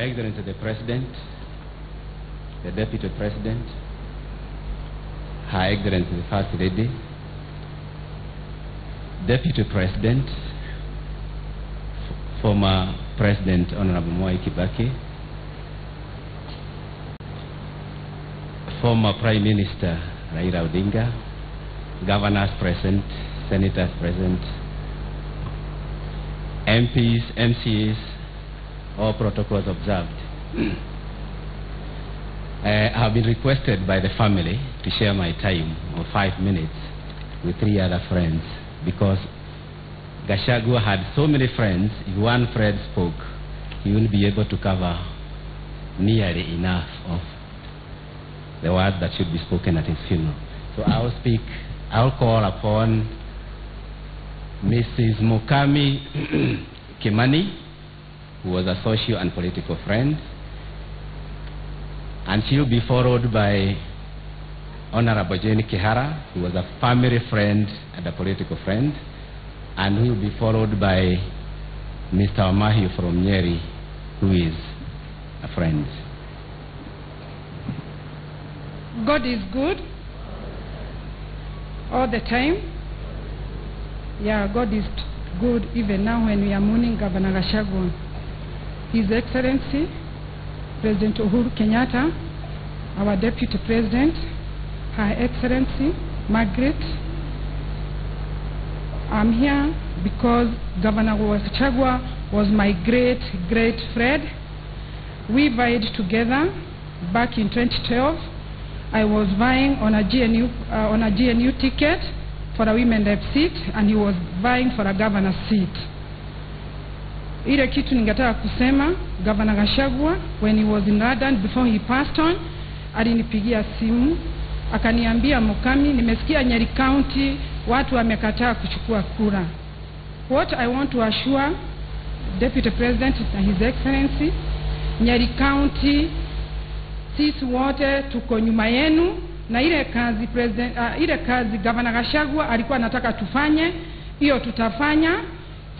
Your Excellency the President, the Deputy President, Her Excellency the First Lady, Deputy President, former President Honorable Mwai Kibaki, former Prime Minister Raila Odinga, governors present, senators present, MPs, MCs, all protocols observed. I have been requested by the family to share my time of 5 minutes with 3 other friends because Gachagua had so many friends. If one friend spoke, he wouldn't be able to cover nearly enough of the words that should be spoken at his funeral. So I'll call upon Mrs. Mukami Kimani, who was a social and political friend, and she'll be followed by Honorable Jenny Kihara, who was a family friend and a political friend, and who will be followed by Mr. Omahi from Nyeri, who is a friend. God is good all the time. Yeah, God is good even now when we are mourning Governor Gachagua. His Excellency President Uhuru Kenyatta, our Deputy President, Her Excellency Margaret. I'm here because Governor Gachagua was my great friend. We vied together back in 2012. I was vying on a GNU ticket for a women rep seat, and he was vying for a governor's seat. Ile kitu ningetaka kusema, Governor Gachagua, when he was in London before he passed on, alinipigia simu akaniambia, Mukami, nimesikia Nyeri County watu wamekataa kuchukua kura. What I want to assure Deputy President and His Excellency, Nyeri County sisi wote tuko nyuma yenu, na ile kazi Governor Gachagua alikuwa anataka tufanye, hiyo tutafanya.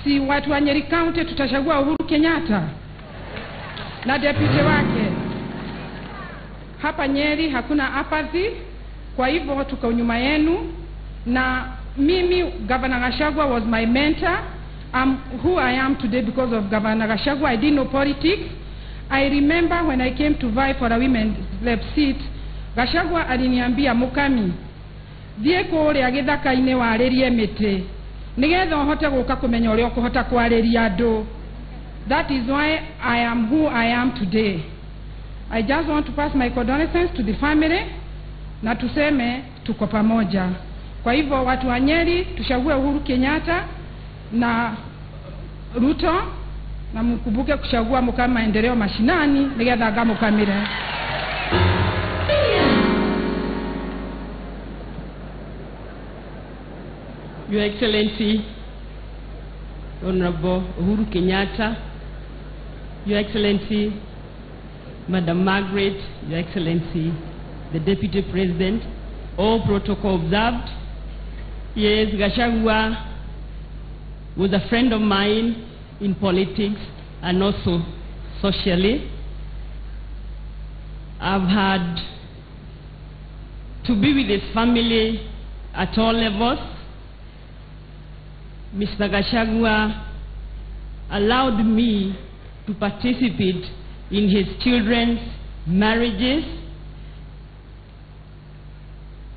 Si watu wa Nyeri County tutachagua Uhuru Kenyatta na deputy wake. Hapa Nyeri hakuna apathy, kwa hivyo tuko nyuma yenu. Na mimi, Governor Gachagua was my mentor. I'm who I am today because of Governor Gachagua. I didn't know politics. I remember when I came to vie for a women's rep seat, Gachagua aliniambia, Mukami, thie kule agithaka-ine waririe miti nigetha uhote guka kumenya uria ukuhota kwariria andu. That is why I am who I am today. I just want to pass my condolences to the family na tuseme tuko pamoja. Kwa hivyo watu wa Nyeri tuchague Uhuru Kenyatta na Ruto, na mkumbuke kuchagua Mukama maendeleo mashinani nigetha ngamukamire. Your Excellency Honorable Uhuru Kenyatta, Your Excellency Madam Margaret, Your Excellency the Deputy President, all protocol observed. Yes, Gachagua was a friend of mine in politics and also socially. I've had to be with his family at all levels. Mr. Gachagua allowed me to participate in his children's marriages.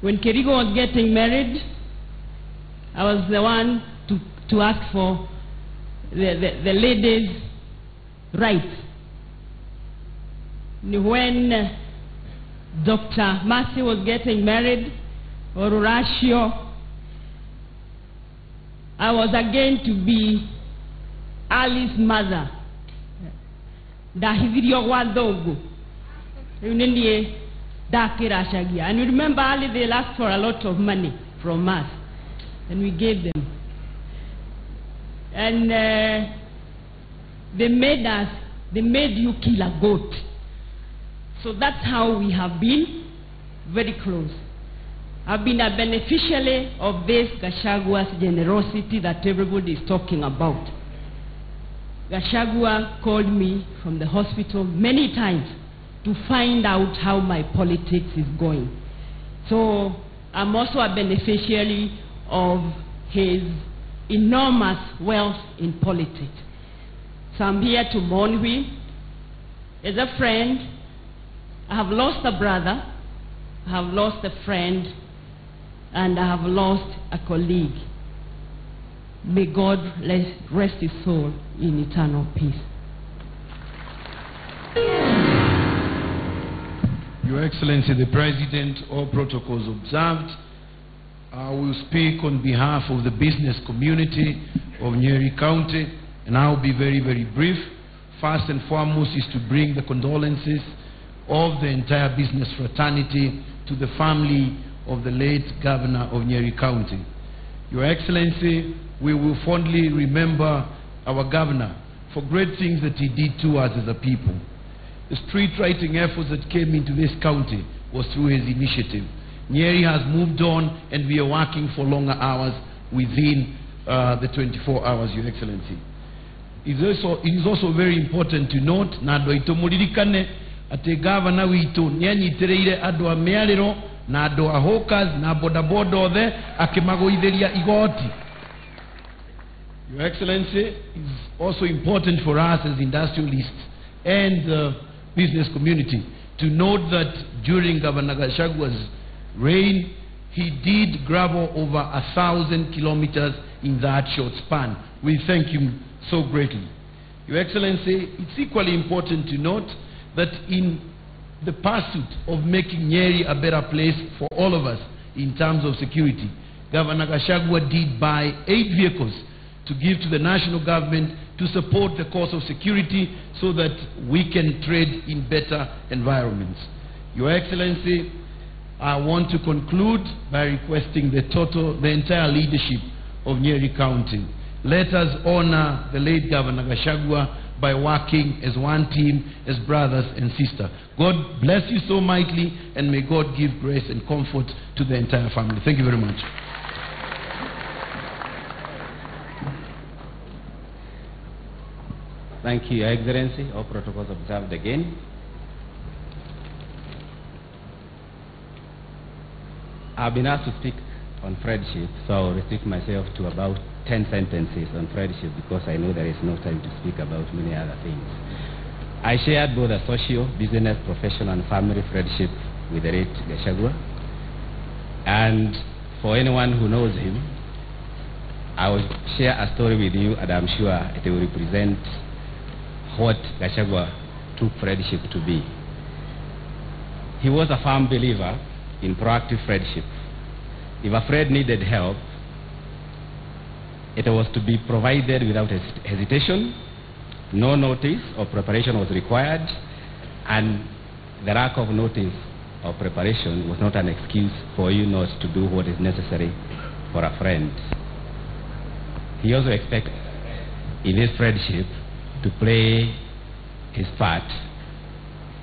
When Kerigo was getting married, I was the one to ask for the ladies' rights. When Dr. Mercy was getting married, or Horatio, I was again to be Ali's mother. And you remember Ali, they asked for a lot of money from us, and we gave them. And they made you kill a goat. So that's how we have been very close. I've been a beneficiary of this Gachagua's generosity that everybody is talking about. Gachagua called me from the hospital many times to find out how my politics is going. So I'm also a beneficiary of his enormous wealth in politics. So I'm here to mourn him. As a friend, I have lost a brother, I have lost a friend, and I have lost a colleague. May God rest his soul in eternal peace. Your Excellency the President, all protocols observed. I will speak on behalf of the business community of Nyeri County, and I will be very, very brief. First and foremost is to bring the condolences of the entire business fraternity to the family of the late Governor of Nyeri County. Your Excellency, we will fondly remember our Governor for great things that he did to us as a people. The street writing efforts that came into this county was through his initiative. Nyeri has moved on, and we are working for longer hours within the 24 hours, Your Excellency. It is also very important to note na ando ito muririkane ati Governor witu nianyitireire andu a miariro na andu a hawkers na bodaboda othe akimagoitheria igoti. Your Excellency, it is also important for us as industrialists and the business community to note that during Governor Gachagua's reign, he did gravel over 1,000 kilometers in that short span. We thank him so greatly. Your Excellency, it's equally important to note that in the pursuit of making Nyeri a better place for all of us in terms of security, Governor Gachagua did buy 8 vehicles to give to the national government to support the cause of security so that we can trade in better environments. Your Excellency, I want to conclude by requesting the entire leadership of Nyeri County. Let us honor the late Governor Gachagua by working as one team, as brothers and sisters. God bless you so mightily, and may God give grace and comfort to the entire family. Thank you very much. Thank you, Your Excellency. All protocols observed again. I've been asked to speak on friendship, so I'll restrict myself to about 10 sentences on friendship because I know there is no time to speak about many other things. I shared both a social, business, professional, and family friendship with the late Gachagua. And for anyone who knows him, I will share a story with you, and I'm sure it will represent what Gachagua took friendship to be. He was a firm believer in proactive friendship. If a friend needed help, it was to be provided without hesitation. No notice or preparation was required, and the lack of notice or preparation was not an excuse for you not to do what is necessary for a friend. He also expected in his friendship to play his part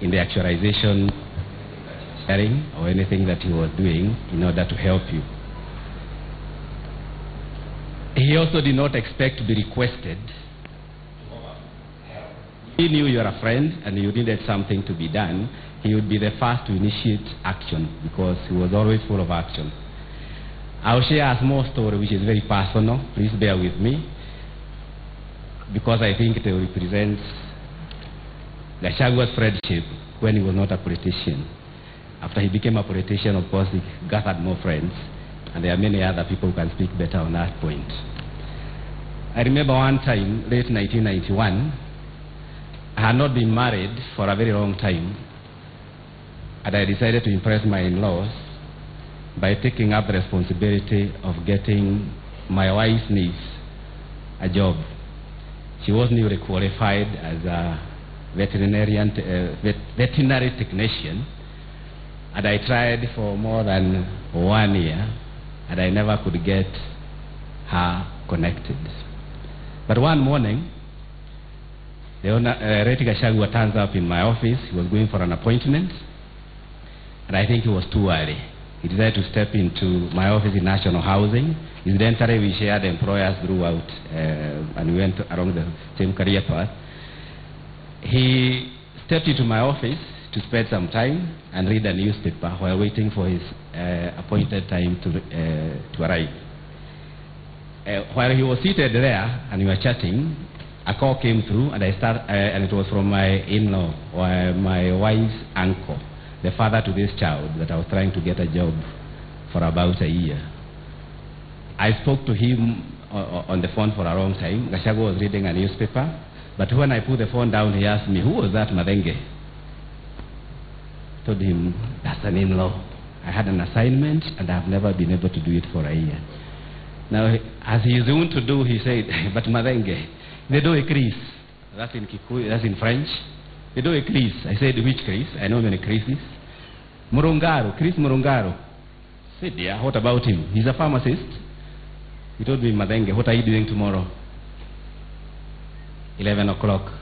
in the actualization, sharing, or anything that he was doing in order to help you. He also did not expect to be requested. He knew you were a friend and you needed something to be done. He would be the first to initiate action because he was always full of action. I'll share a small story which is very personal. Please bear with me, because I think it represents Gachagua's friendship when he was not a politician. After he became a politician, of course, he gathered more friends, and there are many other people who can speak better on that point. I remember one time, late 1991, I had not been married for a very long time, and I decided to impress my in-laws by taking up the responsibility of getting my wife's niece a job. She was newly qualified as a veterinary technician, and I tried for more than 1 year, and I never could get her connected. But one morning, the owner, Reti Gachagua, turns up in my office. He was going for an appointment, and I think it was too early. he decided to step into my office in National Housing. Incidentally, we shared employers throughout, and we went along the same career path. He stepped into my office to spend some time and read a newspaper while waiting for his appointed time to arrive. While he was seated there and we were chatting, a call came through, and and it was from my in-law, or my wife's uncle, the father to this child, that I was trying to get a job for about a year. I spoke to him on the phone for a long time. Gachagua was reading a newspaper, but when I put the phone down, he asked me, "Who was that Madenge?" I told him, "That's an in-law. I had an assignment, and I've never been able to do it for a year." Now, as he is going to do, he said, "But Madenge, they do a Chris." That's in Kikuyu, that's in French. They do a Chris. I said, "Which Chris? I know many Chris's." "Murungaro, Chris Murungaro." I said, "Yeah, what about him? He's a pharmacist." He told me, "Madenge, what are you doing tomorrow?" 11 o'clock.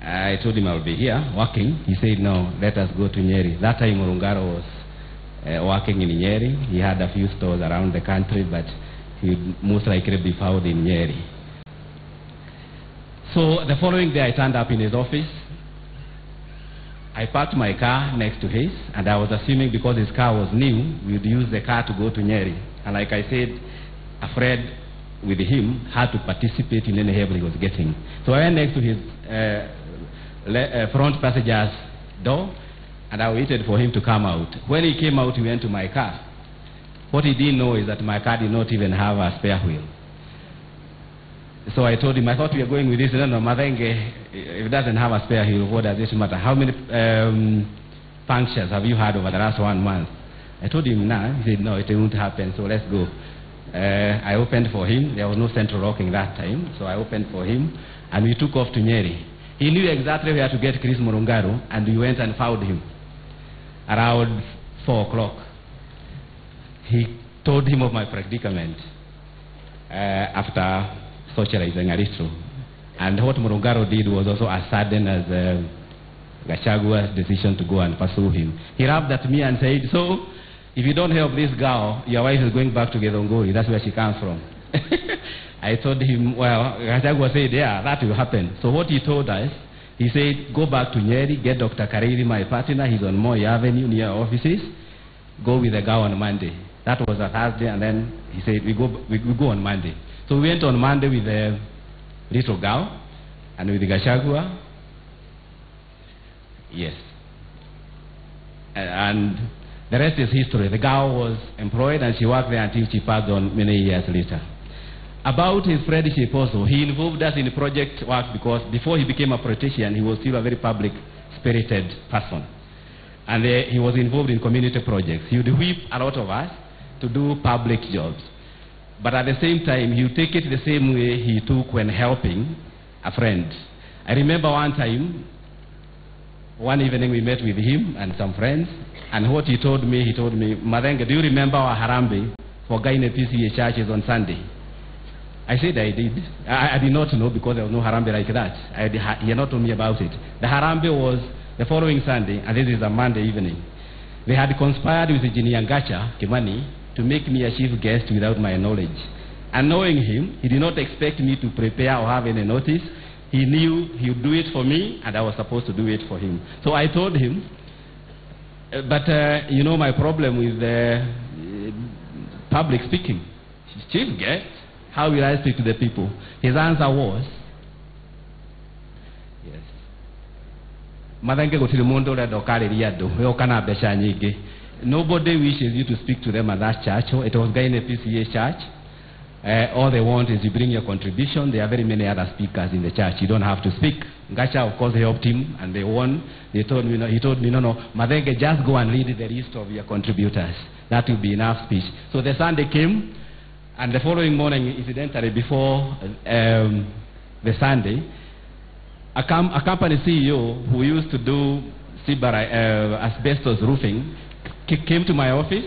I told him I'll be here working. He said, "No, let us go to Nyeri." That time Murungaro was working in Nyeri. He had a few stores around the country, but he would most likely be found in Nyeri. So the following day I turned up in his office. I parked my car next to his, and I was assuming because his car was new, we would use the car to go to Nyeri. And like I said, a friend with him had to participate in any help he was getting. So I went next to his front passenger's door, and I waited for him to come out. When he came out, he went to my car. What he didn't know is that my car did not even have a spare wheel. So I told him, "I thought we were going with this." "No, no, Madenge, if it doesn't have a spare wheel, what does it matter? How many punctures have you had over the last 1 month?" I told him, "Nah." He said, "No, it won't happen, so let's go." I opened for him. There was no central locking that time, so I opened for him, and we took off to Nyeri. He knew exactly where to get Chris Murungaro, and we went and found him around 4 o'clock. He told him of my predicament after socializing a little. And what Murungaro did was also as sudden as Gachagua's decision to go and pursue him. He laughed at me and said, "So, if you don't help this girl, your wife is going back to Gedongori. That's where she comes from." I told him, well, Gachagua said, "Yeah, that will happen." So what he told us, he said, "Go back to Nyeri, get Dr. Kariri, my partner. He's on Moi Avenue near offices. Go with the girl on Monday." That was a Thursday, and then he said, we go on Monday. So we went on Monday with the little girl and with the Gachagua. Yes. And the rest is history. The girl was employed, and she worked there until she passed on many years later. About his friendship also, he involved us in project work because before he became a politician, he was still a very public-spirited person. And he was involved in community projects. He would whip a lot of us to do public jobs. But at the same time, he would take it the same way he took when helping a friend. I remember one time, one evening we met with him and some friends, and what he told me, "Madenge, do you remember our harambe for Gaine PCA churches on Sunday?" I said I did. I did not know because there was no harambe like that. He had not told me about it. The harambe was the following Sunday, and this is a Monday evening. They had conspired with Engineer Ngacha Kimani to make me a chief guest without my knowledge. And knowing him, he did not expect me to prepare or have any notice. He knew he would do it for me, and I was supposed to do it for him. So I told him, but you know my problem with public speaking. Chief guest, how will I speak to the people? His answer was, yes. Madenge gutiri mundu ule ndokariria andu we kana mbeca nyingi. Nobody wishes you to speak to them at that church. It was Gaine PCA church. All they want is you bring your contribution. There are very many other speakers in the church. You don't have to speak. Ngacha, of course, helped him, and they won. He told me, no, Madenge, just go and read the list of your contributors. That will be enough speech. So the Sunday came, and the following morning, incidentally, before the Sunday, a company CEO who used to do asbestos roofing came to my office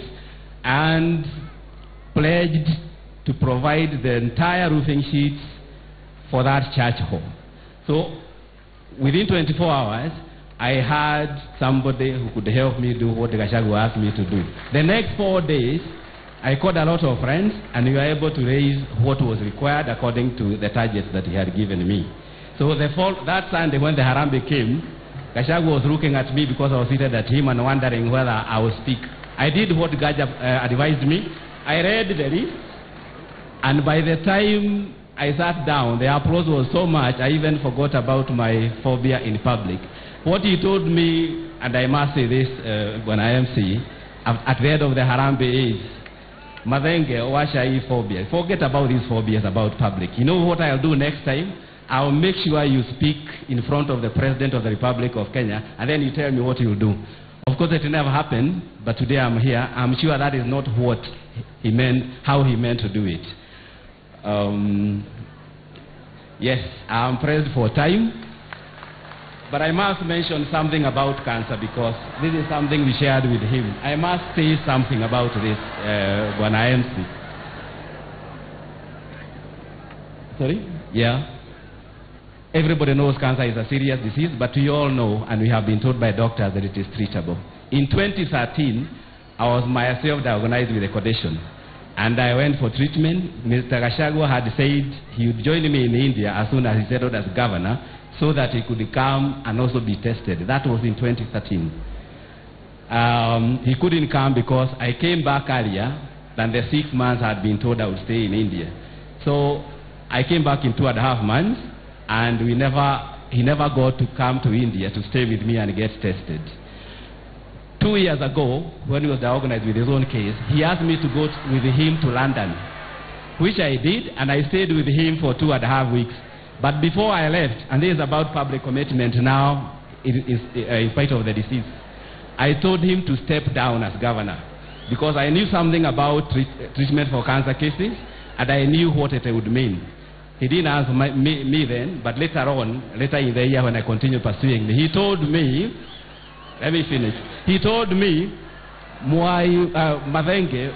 and pledged to provide the entire roofing sheets for that church hall. So within 24 hours, I had somebody who could help me do what Gachagua asked me to do. The next 4 days, I called a lot of friends, and we were able to raise what was required according to the targets that he had given me. So that Sunday when the Harambee came, Gachagua was looking at me because I was seated at him and wondering whether I would speak. I did what Gachagua advised me. I read the list, and by the time I sat down, the applause was so much, I even forgot about my phobia in public. What he told me, and I must say this when I MC, at the end of the Harambee is, Madenge, washa phobia. Forget about these phobias about public. You know what I'll do next time? I'll make sure you speak in front of the President of the Republic of Kenya, and then you tell me what you'll do. Of course, it never happened, but today I'm here. I'm sure that is not what he meant, how he meant to do it. Yes, I'm pressed for time, but I must mention something about cancer because this is something we shared with him. I must say something about this when I MC. Sorry? Yeah. Everybody knows cancer is a serious disease, but we all know, and we have been told by doctors that it is treatable. In 2013, I was myself diagnosed with a condition, and I went for treatment. Mr. Gachagua had said he would join me in India as soon as he settled as governor, so that he could come and also be tested. That was in 2013. He couldn't come because I came back earlier than the 6 months I had been told I would stay in India. So I came back in 2.5 months, and he never got to come to India to stay with me and get tested. 2 years ago, when he was diagnosed with his own case, he asked me to go with him to London, which I did, and I stayed with him for 2.5 weeks. But before I left, and this is about public commitment now, in spite of the disease, I told him to step down as governor because I knew something about treatment for cancer cases, and I knew what it would mean. He didn't answer me then, but later in the year when I continued pursuing me, he told me, let me finish. He told me, Madenge,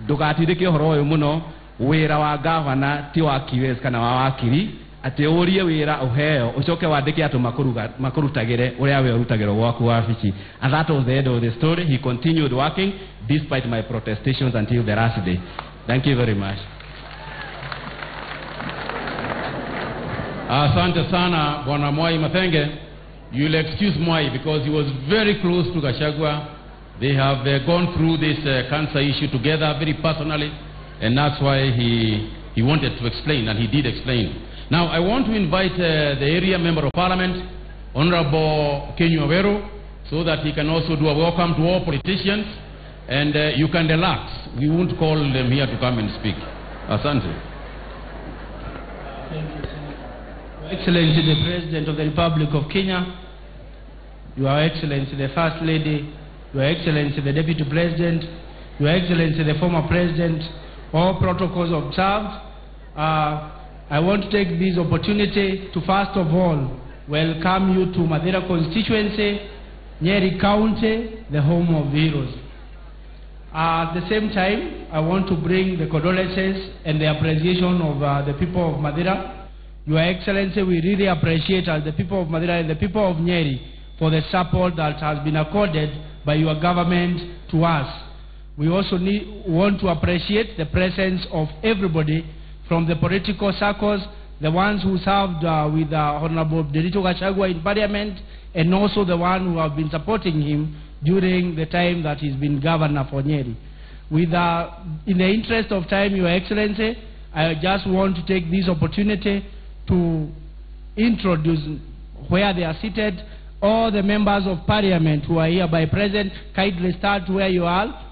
dugatidike horoyo muno, wera wa governor, tiwa kiwez kana wa wakiri, ate orie wera uheo, uchoke wadeke atu makurutagire, urea we urutagire waku wafichi. And that was the end of the story. He continued working despite my protestations until the last day. Thank you very much. Asante sana, Bwana Mwai Mathenge. You'll excuse Mwai because he was very close to Gachagua. They have gone through this cancer issue together very personally, and that's why he wanted to explain, and he did explain. Now, I want to invite the area member of parliament, Honorable Kenyu Awero, so that he can also do a welcome to all politicians, and you can relax. We won't call them here to come and speak. Asante. Thank you, sir. Your Excellency the President of the Republic of Kenya, Your Excellency the First Lady, Your Excellency the Deputy President, Your Excellency the former President, all protocols observed. I want to take this opportunity to first of all welcome you to Madera constituency, Nyeri County, the home of the heroes. At the same time, I want to bring the condolences and the appreciation of the people of Madera. Your Excellency, we really appreciate as the people of Madera and the people of Nyeri for the support that has been accorded by your government to us. We also want to appreciate the presence of everybody from the political circles, the ones who served with Honorable Nderitu Gachagua in Parliament, and also the ones who have been supporting him during the time that he's been governor for Nyeri. In the interest of time, Your Excellency, I just want to take this opportunity to introduce where they are seated, all the members of Parliament who are hereby present. Kindly start where you are.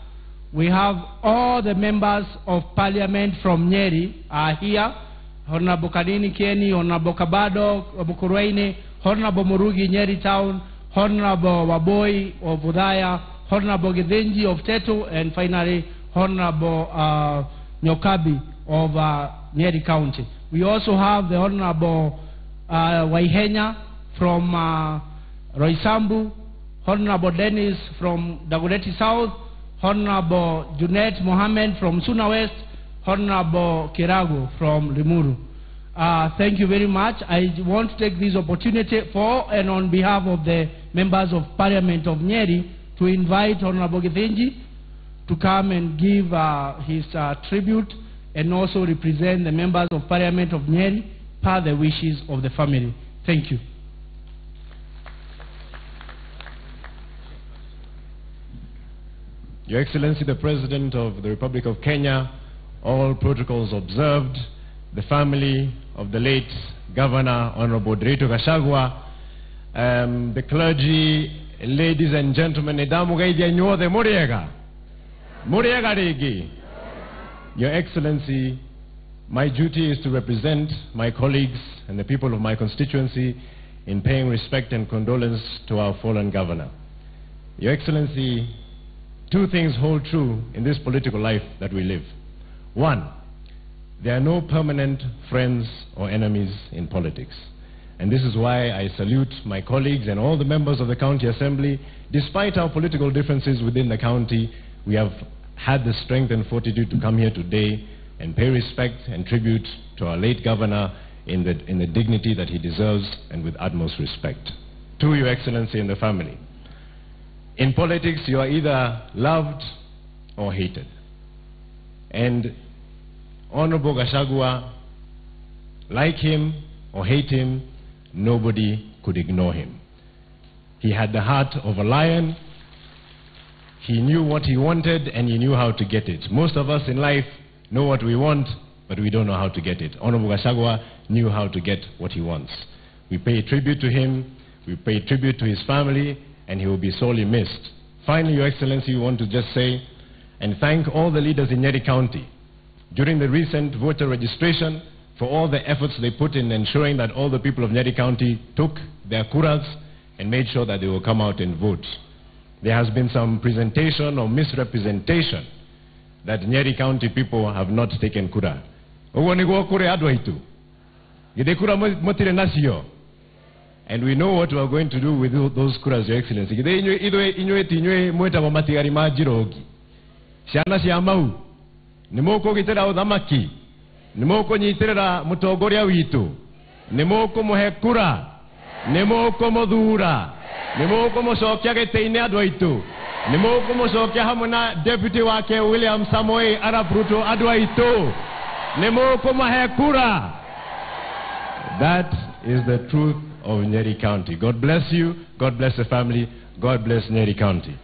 We have all the members of Parliament from Nyeri are here. Honorable Kanini Kieni, Honorable Kabado, Bukurwaini, Honorable Murugi, Nyeri Town, Honorable Waboi of Udaya, Honorable Githinji of Tetu, and finally Honorable Nyokabi of Nyeri County. We also have the Honorable Waihenya from Roysambu, Honorable Dennis from Dagoretti South, Honorable Junet Mohammed from Suna West, Honorable Kirago from Limuru. Thank you very much. I want to take this opportunity for and on behalf of the members of Parliament of Nyeri to invite Honorable Githinji to come and give his tribute and also represent the members of Parliament of Nyeri per the wishes of the family. Thank you. Your Excellency, the President of the Republic of Kenya, all protocols observed, the family of the late Governor Honorable Nderitu Gachagua, the clergy, ladies and gentlemen, Your Excellency, my duty is to represent my colleagues and the people of my constituency in paying respect and condolence to our fallen governor. Your Excellency, two things hold true in this political life that we live. One, there are no permanent friends or enemies in politics. And this is why I salute my colleagues and all the members of the County Assembly. Despite our political differences within the county, we have had the strength and fortitude to come here today and pay respect and tribute to our late governor in the dignity that he deserves and with utmost respect. To Your Excellency and the family. In politics, you are either loved or hated. And Honorable Gachagua, like him or hate him, nobody could ignore him. He had the heart of a lion. He knew what he wanted and he knew how to get it. Most of us in life know what we want, but we don't know how to get it. Honorable Gachagua knew how to get what he wants. We pay tribute to him, we pay tribute to his family, and he will be sorely missed. Finally, Your Excellency, we want to just say and thank all the leaders in Nyeri County during the recent voter registration for all the efforts they put in ensuring that all the people of Nyeri County took their kuras and made sure that they will come out and vote. There has been some presentation or misrepresentation that Nyeri County people have not taken kura. And we know what we are going to do with those kuras, Your Excellency. Nimoko gitera udhamaki, nimoko nyiterera mutogoria witu, nimoko muhekura, nimoko modhura, nimoko mosokia geteine adwaitu, nimoko mosokia hamuna deputy wake William Samoei Arap Ruto adwaitu, nimoko mahekura. That is the truth of Nyeri County. God bless you, God bless the family, God bless Nyeri County.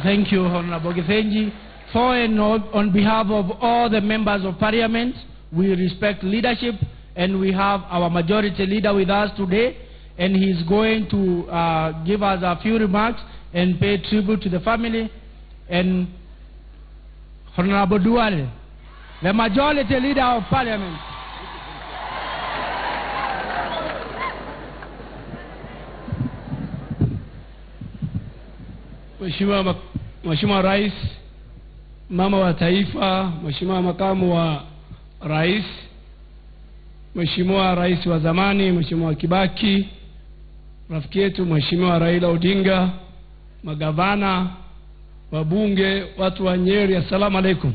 Thank you, Honorable Githinji. For and on behalf of all the members of Parliament, we respect leadership, and we have our majority leader with us today, and he's going to give us a few remarks and pay tribute to the family. And Honorable Duale, the majority leader of Parliament. Mheshimiwa Rais, Mama wa Taifa, Mheshimiwa Makamu wa Rais, Mheshimiwa Rais wa zamani, Mheshimiwa Kibaki, rafiki yetu Mheshimiwa Raila Odinga, magavana, wabunge, watu wa Nyeri, assalamu alaikum.